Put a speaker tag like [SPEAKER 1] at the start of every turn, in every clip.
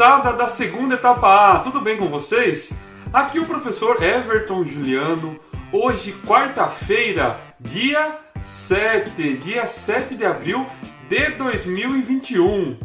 [SPEAKER 1] Criançada da segunda etapa A, tudo bem com vocês? Aqui o professor Everton Juliano, hoje quarta-feira, dia 7 de abril de 2021.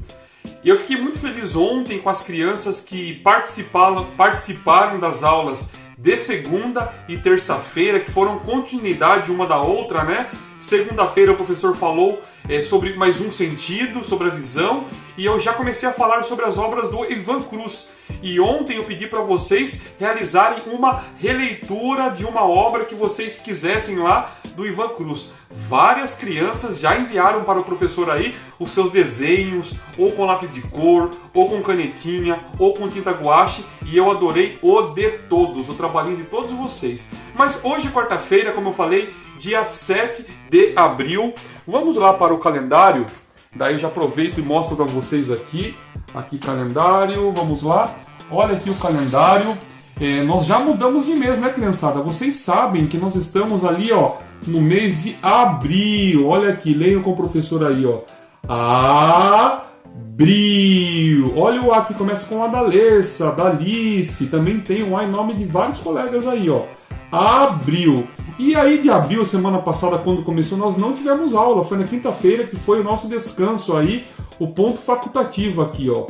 [SPEAKER 1] E eu fiquei muito feliz ontem com as crianças que participaram das aulas de segunda e terça-feira, que foram continuidade uma da outra, né? Segunda-feira o professor falou sobre mais um sentido, sobre a visão, e eu já comecei a falar sobre as obras do Ivan Cruz. E ontem eu pedi para vocês realizarem uma releitura de uma obra que vocês quisessem lá do Ivan Cruz. Várias crianças já enviaram para o professor aí os seus desenhos, ou com lápis de cor, ou com canetinha, ou com tinta guache, e eu adorei o de todos, o trabalhinho de todos vocês. Mas hoje, quarta-feira, como eu falei, dia 7 de abril, vamos lá para o calendário. Daí eu já aproveito e mostro para vocês aqui calendário, vamos lá. Olha aqui o calendário. Nós já mudamos de mês, né, criançada? Vocês sabem que nós estamos ali, ó, no mês de abril. Olha aqui, leiam com o professor aí, ó. Abril. Olha o A que começa com a da Alessa, da Alice. Também tem um A em nome de vários colegas aí, ó. Abril. E aí de abril, semana passada, quando começou, nós não tivemos aula. Foi na quinta-feira que foi o nosso descanso aí, o ponto facultativo aqui, ó.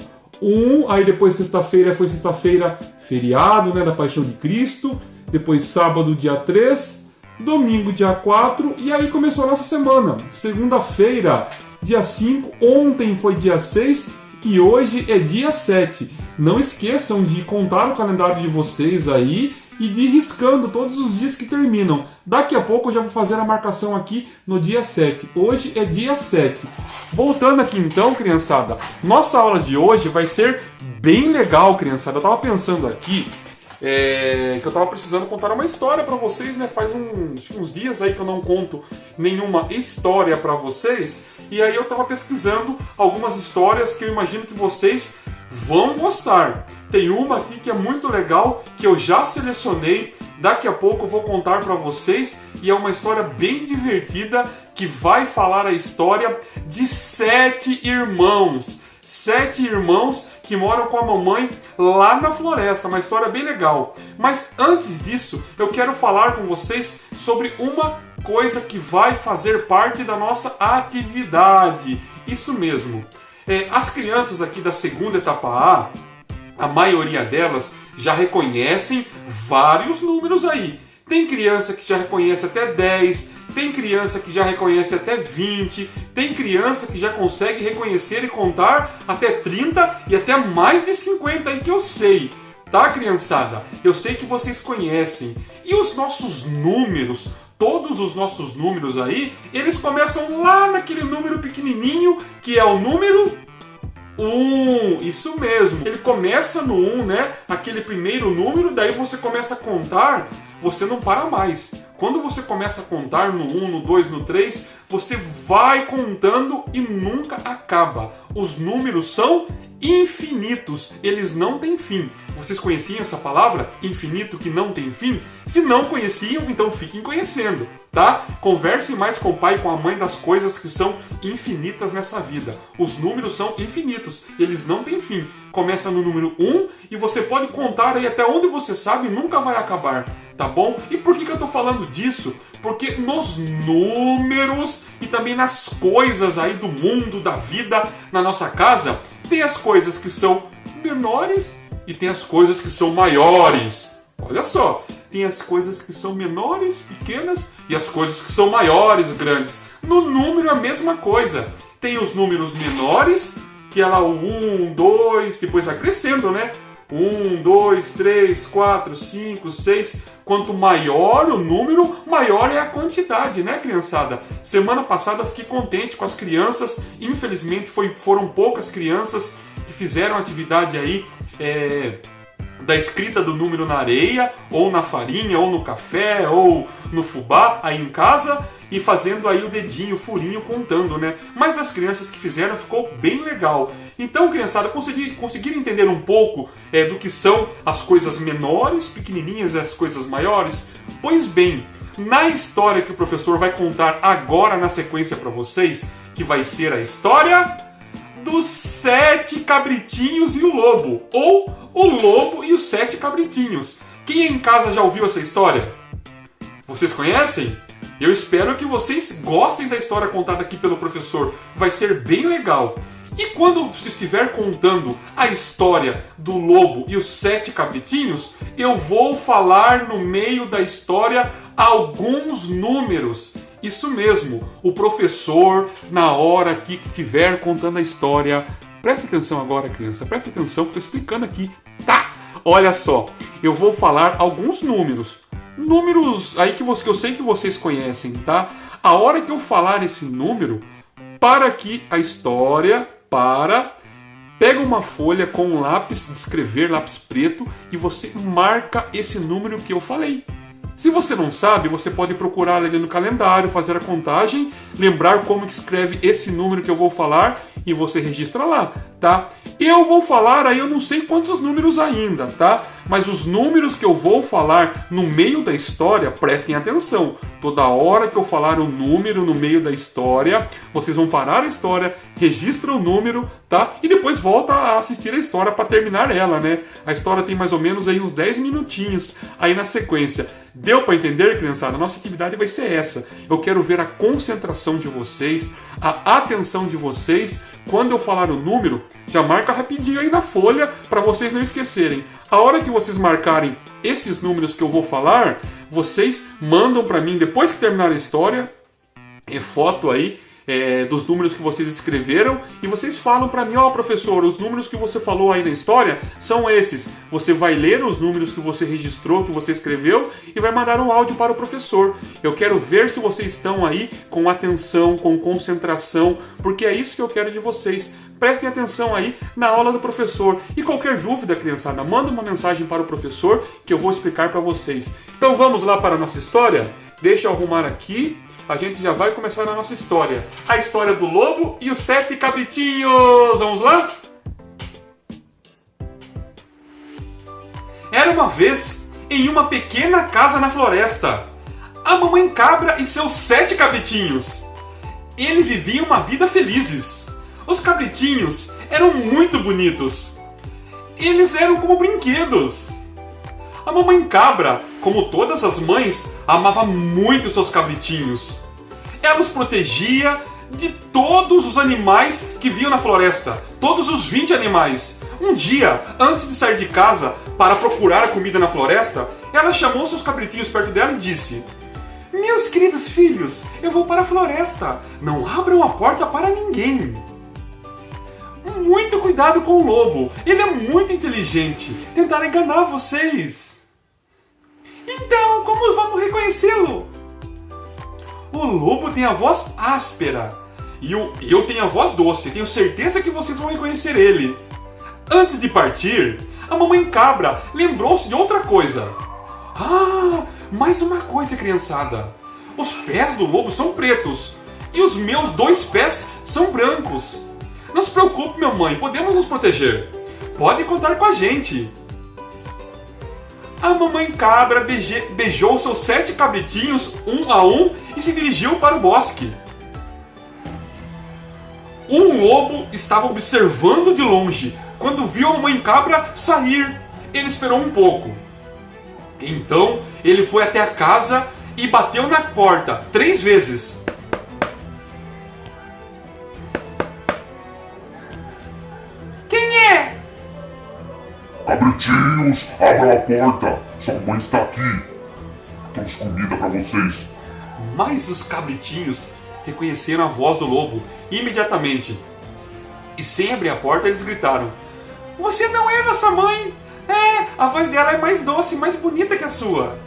[SPEAKER 1] Aí depois sexta-feira foi sexta-feira feriado, né, da Paixão de Cristo. Depois sábado, dia 3, domingo, dia 4, e aí começou a nossa semana. Segunda-feira, dia 5, ontem foi dia 6 e hoje é dia 7. Não esqueçam de contar o calendário de vocês aí e de ir riscando todos os dias que terminam. Daqui a pouco eu já vou fazer a marcação aqui no dia 7. Hoje é dia 7. Voltando aqui então, criançada, nossa aula de hoje vai ser bem legal, criançada. Eu tava pensando aqui que eu tava precisando contar uma história para vocês, né? Faz uns dias aí que eu não conto nenhuma história para vocês. E aí eu tava pesquisando algumas histórias que eu imagino que vocês vão gostar. Tem uma aqui que é muito legal, que eu já selecionei. Daqui a pouco eu vou contar para vocês. E é uma história bem divertida, que vai falar a história de 7 irmãos. 7 irmãos que moram com a mamãe lá na floresta. Uma história bem legal. Mas antes disso, eu quero falar com vocês sobre uma coisa que vai fazer parte da nossa atividade. Isso mesmo. As crianças aqui da segunda etapa a maioria delas já reconhecem vários números aí. Tem criança que já reconhece até 10, tem criança que já reconhece até 20, tem criança que já consegue reconhecer e contar até 30 e até mais de 50 aí que eu sei. Tá, criançada? Eu sei que vocês conhecem. E os nossos números, todos os nossos números aí, eles começam lá naquele número pequenininho, que é o número 1, isso mesmo. Ele começa no 1, né? Aquele primeiro número, daí você começa a contar, você não para mais. Quando você começa a contar no 1, no 2, no 3, você vai contando e nunca acaba. Os números são infinitos, eles não têm fim. Vocês conheciam essa palavra? Infinito que não tem fim? Se não conheciam, então fiquem conhecendo, tá? Conversem mais com o pai e com a mãe das coisas que são infinitas nessa vida. Os números são infinitos, eles não têm fim. Começa no número 1 e você pode contar aí até onde você sabe e nunca vai acabar, tá bom? E por que eu tô falando disso? Porque nos números e também nas coisas aí do mundo, da vida, na nossa casa, tem as coisas que são menores e tem as coisas que são maiores. Olha só, tem as coisas que são menores, pequenas, e as coisas que são maiores, grandes. No número a mesma coisa. Tem os números menores, que é lá o 1, 2, depois vai crescendo, né? 1, 2, 3, 4, 5, 6. Quanto maior o número, maior é a quantidade, né, criançada? Semana passada eu fiquei contente com as crianças. Infelizmente foram poucas crianças que fizeram atividade aí da escrita do número na areia, ou na farinha, ou no café, ou no fubá, aí em casa, e fazendo aí o dedinho, o furinho, contando, né? Mas as crianças que fizeram ficou bem legal. Então, criançada, conseguiram entender um pouco do que são as coisas menores, pequenininhas, e as coisas maiores? Pois bem, na história que o professor vai contar agora na sequência para vocês, que vai ser a história dos 7 cabritinhos e o lobo, ou o lobo e os 7 cabritinhos. Quem em casa já ouviu essa história? Vocês conhecem? Eu espero que vocês gostem da história contada aqui pelo professor, vai ser bem legal. E quando estiver contando a história do lobo e os 7 cabritinhos, eu vou falar no meio da história alguns números. Isso mesmo, o professor, na hora aqui que estiver contando a história, presta atenção agora, criança, presta atenção que eu estou explicando aqui, tá? Olha só, eu vou falar alguns números. Números aí que eu sei que vocês conhecem, tá? A hora que eu falar esse número, para aqui a história, pega uma folha com um lápis de escrever, lápis preto, e você marca esse número que eu falei. Se você não sabe, você pode procurar ali no calendário, fazer a contagem, lembrar como que escreve esse número que eu vou falar e você registra lá, tá? Eu vou falar aí, eu não sei quantos números ainda, tá? Mas os números que eu vou falar no meio da história, prestem atenção. Toda hora que eu falar o número no meio da história, vocês vão parar a história, registra o número, tá? E depois volta a assistir a história para terminar ela, né? A história tem mais ou menos aí uns 10 minutinhos aí na sequência. Deu para entender, criançada? Nossa atividade vai ser essa. Eu quero ver a concentração de vocês, a atenção de vocês. Quando eu falar o número, já marca rapidinho aí na folha para vocês não esquecerem. A hora que vocês marcarem esses números que eu vou falar, vocês mandam para mim, depois que terminar a história, foto aí dos números que vocês escreveram, e vocês falam para mim, ó, professor, os números que você falou aí na história são esses. Você vai ler os números que você registrou, que você escreveu, e vai mandar um áudio para o professor. Eu quero ver se vocês estão aí com atenção, com concentração, porque é isso que eu quero de vocês. Prestem atenção aí na aula do professor. E qualquer dúvida, criançada, manda uma mensagem para o professor que eu vou explicar para vocês. Então vamos lá para a nossa história? Deixa eu arrumar aqui. A gente já vai começar a nossa história. A história do lobo e os 7 cabritinhos. Vamos lá? Era uma vez em uma pequena casa na floresta, a mamãe cabra e seus 7 cabritinhos. Eles viviam uma vida felizes. Os cabritinhos eram muito bonitos. Eles eram como brinquedos. A mamãe cabra, como todas as mães, amava muito seus cabritinhos. Ela os protegia de todos os animais que viam na floresta, todos os 20 animais. Um dia, antes de sair de casa para procurar comida na floresta, ela chamou seus cabritinhos perto dela e disse: "Meus queridos filhos, eu vou para a floresta. Não abram a porta para ninguém. Muito cuidado com o lobo, ele é muito inteligente. Tentará enganar vocês." "Então, como vamos reconhecê-lo?" "O lobo tem a voz áspera e eu tenho a voz doce. Tenho certeza que vocês vão reconhecer ele." Antes de partir, a mamãe cabra lembrou-se de outra coisa. "Ah, mais uma coisa, criançada. Os pés do lobo são pretos e os meus 2 pés são brancos. Não se preocupe, mamãe, podemos nos proteger. Pode contar com a gente." A mamãe cabra beijou seus 7 cabritinhos um a um e se dirigiu para o bosque. Um lobo estava observando de longe quando viu a mamãe cabra sair. Ele esperou um pouco. Então ele foi até a casa e bateu na porta 3 vezes. "Quem é?"
[SPEAKER 2] "Cabritinhos, abram a porta! Sua mãe está aqui! Trouxe comida para vocês!"
[SPEAKER 1] Mas os cabritinhos reconheceram a voz do lobo imediatamente. E sem abrir a porta, eles gritaram: "Você não é nossa mãe! A voz dela é mais doce e mais bonita que a sua!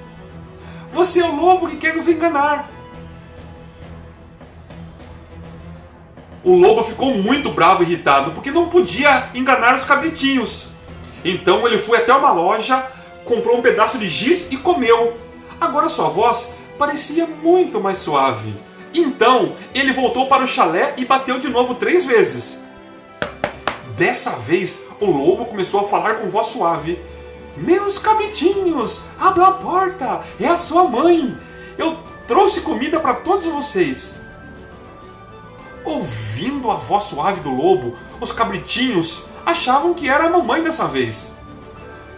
[SPEAKER 1] Você é o lobo que quer nos enganar!" O lobo ficou muito bravo e irritado, porque não podia enganar os cabritinhos. Então ele foi até uma loja, comprou um pedaço de giz e comeu. Agora sua voz parecia muito mais suave. Então ele voltou para o chalé e bateu de novo 3 vezes. Dessa vez o lobo começou a falar com voz suave: "Meus cabritinhos, abra a porta, é a sua mãe. Eu trouxe comida para todos vocês." Ouvindo a voz suave do lobo, os cabritinhos achavam que era a mamãe dessa vez.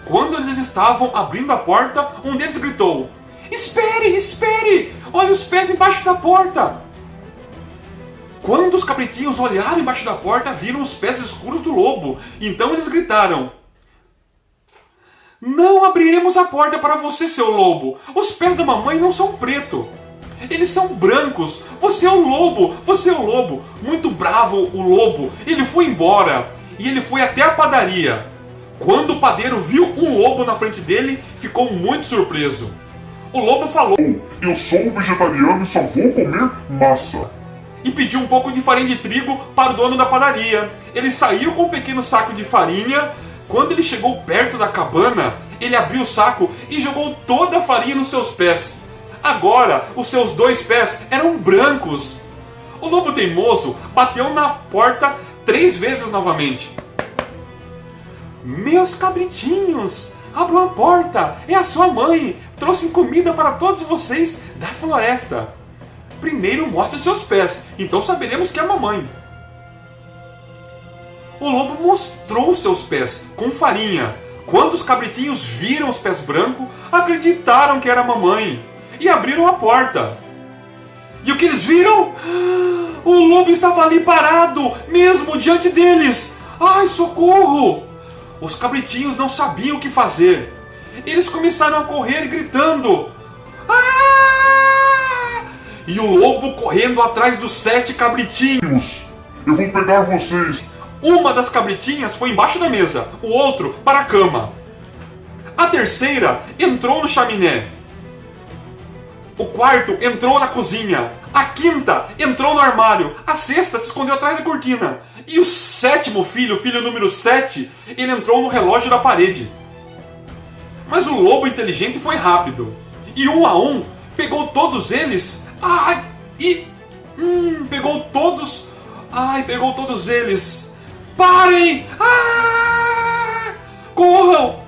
[SPEAKER 1] Quando eles estavam abrindo a porta, um deles gritou: "Espere, espere! Olha os pés embaixo da porta!" Quando os cabritinhos olharam embaixo da porta, viram os pés escuros do lobo. Então eles gritaram: "Não abriremos a porta para você, seu lobo! Os pés da mamãe não são pretos! Eles são brancos! Você é o lobo! Você é o lobo!" Muito bravo o lobo, ele foi embora. E ele foi até a padaria. Quando o padeiro viu um lobo na frente dele, ficou muito surpreso. O lobo falou:
[SPEAKER 2] "Eu sou um vegetariano e só vou comer massa."
[SPEAKER 1] E pediu um pouco de farinha de trigo para o dono da padaria. Ele saiu com um pequeno saco de farinha. Quando ele chegou perto da cabana, ele abriu o saco e jogou toda a farinha nos seus pés. Agora, os seus 2 pés eram brancos. O lobo teimoso bateu na porta 3 vezes novamente. "Meus cabritinhos, abram a porta, é a sua mãe. Trouxe comida para todos vocês da floresta. Primeiro mostre seus pés, então saberemos que é a mamãe." O lobo mostrou seus pés com farinha. Quando os cabritinhos viram os pés brancos, acreditaram que era a mamãe e abriram a porta. E o que eles viram? O lobo estava ali parado, mesmo diante deles. Ai, socorro! Os cabritinhos não sabiam o que fazer. Eles começaram a correr gritando: "Ah!" E o lobo correndo atrás dos 7 cabritinhos.
[SPEAKER 2] "Eu vou pegar vocês."
[SPEAKER 1] Uma das cabritinhas foi embaixo da mesa, o outro para a cama. A terceira entrou no chaminé. O quarto entrou na cozinha. A quinta entrou no armário. A sexta se escondeu atrás da cortina. E o 7º filho, o filho número 7, ele entrou no relógio da parede. Mas o lobo inteligente foi rápido. E um a um, pegou todos eles. Pegou todos. Pegou todos eles. Parem! Corram!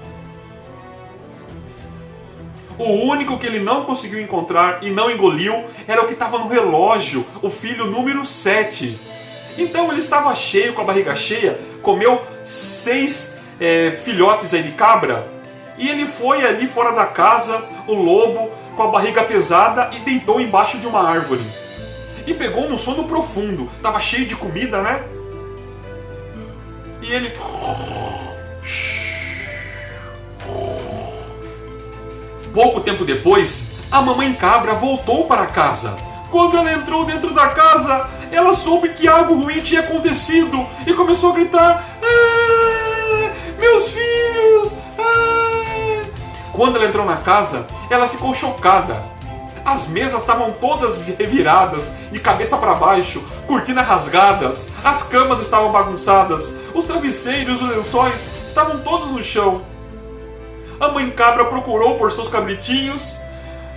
[SPEAKER 1] O único que ele não conseguiu encontrar e não engoliu era o que estava no relógio, o filho número 7. Então ele estava cheio, com a barriga cheia, comeu 6 filhotes aí de cabra, e ele foi ali fora da casa, o lobo, com a barriga pesada, e deitou embaixo de uma árvore. E pegou um sono profundo, estava cheio de comida, né? E ele... Pouco tempo depois, a mamãe cabra voltou para casa. Quando ela entrou dentro da casa, ela soube que algo ruim tinha acontecido e começou a gritar: "Meus filhos!" Quando ela entrou na casa, ela ficou chocada. As mesas estavam todas reviradas, de cabeça para baixo, cortinas rasgadas, as camas estavam bagunçadas, os travesseiros e os lençóis estavam todos no chão. A mãe cabra procurou por seus cabritinhos.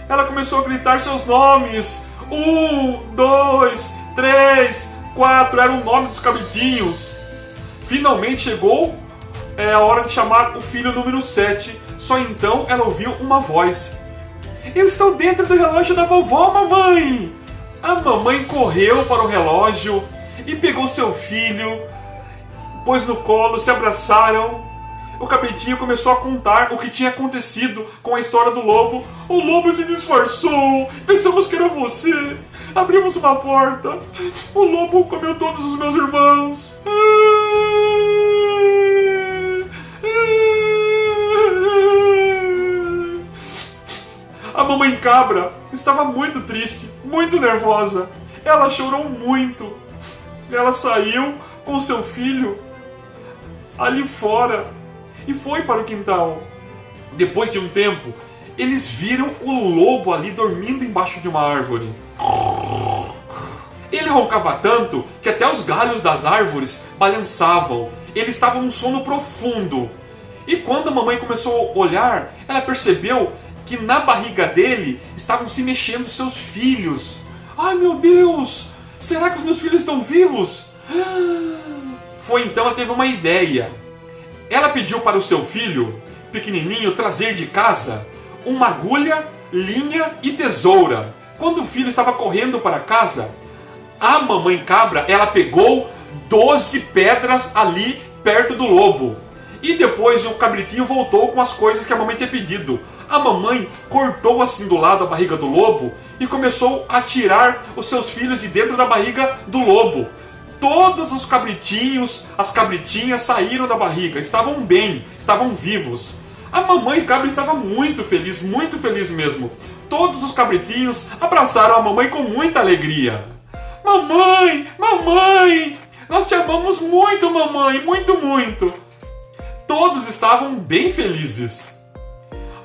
[SPEAKER 1] Ela começou a gritar seus nomes. 1, 2, 3, 4, era o nome dos cabritinhos. Finalmente chegou a hora de chamar o filho número 7. Só então ela ouviu uma voz: "Eu estou dentro do relógio da vovó, mamãe!" A mamãe correu para o relógio e pegou seu filho, pôs no colo, se abraçaram. O cabritinho começou a contar o que tinha acontecido com a história do lobo. "O lobo se disfarçou, pensamos que era você, abrimos uma porta, o lobo comeu todos os meus irmãos." A mamãe cabra estava muito triste, muito nervosa. Ela chorou muito. Ela saiu com seu filho ali fora e foi para o quintal. Depois de um tempo, eles viram o lobo ali dormindo embaixo de uma árvore. Ele roncava tanto que até os galhos das árvores balançavam. Ele estava num sono profundo. E quando a mamãe começou a olhar, ela percebeu que na barriga dele estavam se mexendo seus filhos. "Ai, meu Deus! Será que os meus filhos estão vivos?" Foi então ela teve uma ideia. Ela pediu para o seu filho, pequenininho, trazer de casa uma agulha, linha e tesoura. Quando o filho estava correndo para casa, A mamãe cabra, ela pegou 12 pedras ali perto do lobo. E depois o cabritinho voltou com as coisas que a mamãe tinha pedido. A mamãe cortou assim do lado a barriga do lobo e começou a tirar os seus filhos de dentro da barriga do lobo. Todos os cabritinhos, as cabritinhas saíram da barriga, estavam bem, estavam vivos. A mamãe cabra estava muito feliz mesmo. Todos os cabritinhos abraçaram a mamãe com muita alegria. Mamãe, mamãe, nós te amamos muito, mamãe, muito, muito. Todos estavam bem felizes.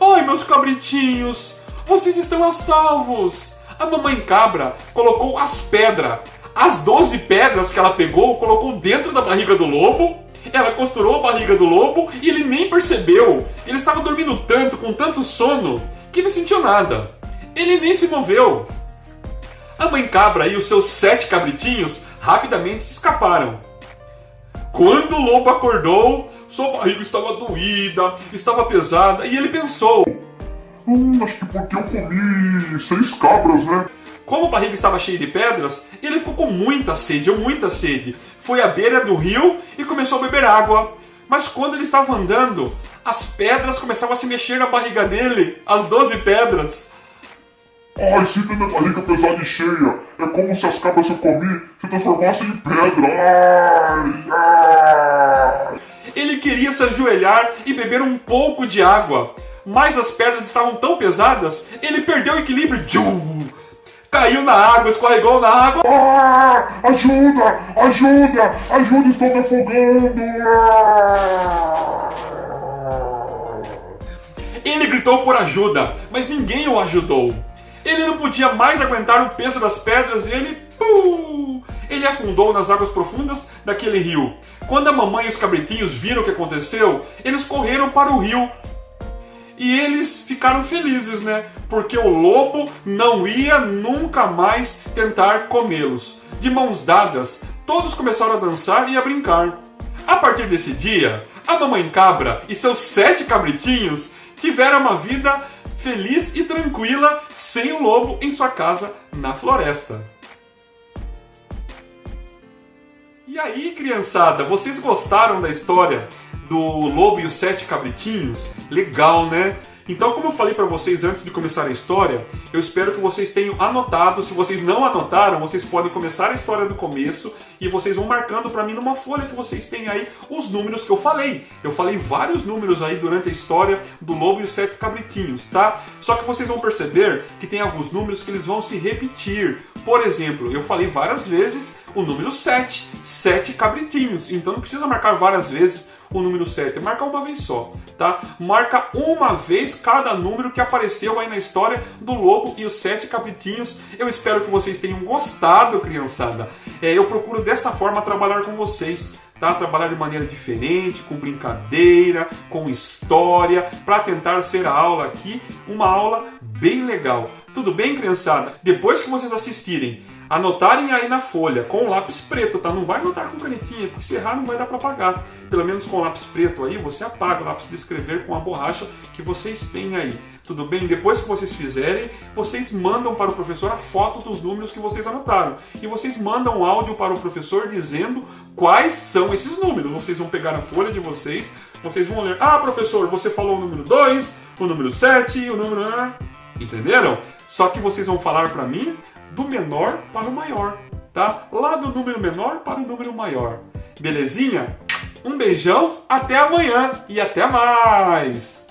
[SPEAKER 1] Ai, meus cabritinhos, vocês estão a salvos. A mamãe cabra colocou as 12 pedras que ela pegou, colocou dentro da barriga do lobo. Ela costurou a barriga do lobo e ele nem percebeu. Ele estava dormindo tanto, com tanto sono, que não sentiu nada. Ele nem se moveu. A mãe cabra e os seus 7 cabritinhos rapidamente se escaparam. Quando o lobo acordou, sua barriga estava doída, estava pesada, e ele pensou:
[SPEAKER 2] acho que porque eu comi 6 cabras, né?
[SPEAKER 1] Como a barriga estava cheia de pedras, ele ficou com muita sede. Foi à beira do rio e começou a beber água. Mas quando ele estava andando, as pedras começavam a se mexer na barriga dele, as 12 pedras.
[SPEAKER 2] Ai, sinto minha barriga pesada e cheia. É como se as cabras que eu comi se transformassem em pedra. Ai.
[SPEAKER 1] Ele queria se ajoelhar e beber um pouco de água, mas as pedras estavam tão pesadas, ele perdeu o equilíbrio. Caiu na água, escorregou na água.
[SPEAKER 2] Ajuda, estou me afogando.
[SPEAKER 1] Ele gritou por ajuda, mas ninguém o ajudou. Ele não podia mais aguentar o peso das pedras e ele afundou nas águas profundas daquele rio. Quando a mamãe e os cabritinhos viram o que aconteceu, eles correram para o rio. E eles ficaram felizes, né? Porque o lobo não ia nunca mais tentar comê-los. De mãos dadas, todos começaram a dançar e a brincar. A partir desse dia, a mamãe cabra e seus 7 cabritinhos tiveram uma vida feliz e tranquila sem o lobo em sua casa na floresta. E aí, criançada, vocês gostaram da história do lobo e os 7 cabritinhos? Legal, né? Então, como eu falei para vocês antes de começar a história, eu espero que vocês tenham anotado. Se vocês não anotaram, vocês podem começar a história do começo e vocês vão marcando para mim numa folha que vocês têm aí os números que eu falei. Eu falei vários números aí durante a história do lobo e os 7 cabritinhos, tá? Só que vocês vão perceber que tem alguns números que eles vão se repetir. Por exemplo, eu falei várias vezes o número 7, 7 cabritinhos. Então não precisa marcar várias vezes o número 7, marca uma vez só, tá? Marca uma vez cada número que apareceu aí na história do lobo e os 7 cabritinhos. Eu espero que vocês tenham gostado, criançada. Eu procuro dessa forma trabalhar com vocês, tá? Trabalhar de maneira diferente, com brincadeira, com história, para tentar ser a aula aqui uma aula bem legal. Tudo bem, criançada? Depois que vocês assistirem, anotarem aí na folha, com lápis preto, tá? Não vai anotar com canetinha, porque se errar não vai dar para apagar. Pelo menos com lápis preto aí, você apaga o lápis de escrever com a borracha que vocês têm aí. Tudo bem? Depois que vocês fizerem, vocês mandam para o professor a foto dos números que vocês anotaram. E vocês mandam um áudio para o professor dizendo quais são esses números. Vocês vão pegar a folha de vocês, vocês vão ler. Ah, professor, você falou o número 2, o número 7, o número... Entenderam? Só que vocês vão falar para mim do menor para o maior, tá? Lá do número menor para o número maior. Belezinha? Um beijão, até amanhã e até mais!